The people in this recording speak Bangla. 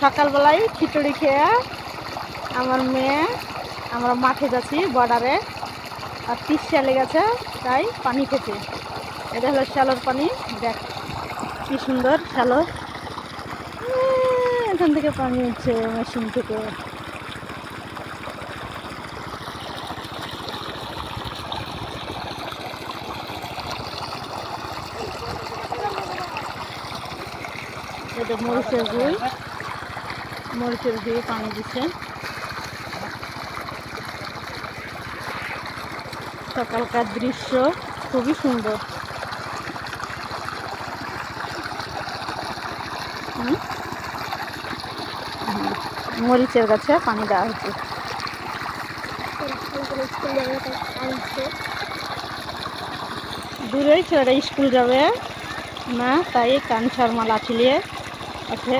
সকালবেলায় খিচুড়ি খেয়ে আমার মেয়ে আমরা মাঠে যাচ্ছি বর্ডারে, আর তৃষ্ণা লেগেছে তাই পানি খেতে। এটা হলো শ্যালোর পানি, দেখ কি সুন্দর শ্যালো। এখান থেকে পানি হচ্ছে মেশিন থেকে। এটা মরিচের দিয়ে পানি দিচ্ছে। সকালকার দৃশ্য খুবই সুন্দর। মরিচের গাছে পানি দেওয়া হচ্ছে। দূরেই ছেলেটা স্কুল যাবে না, তাই কান শর্মা লাঠি নিয়ে আছে।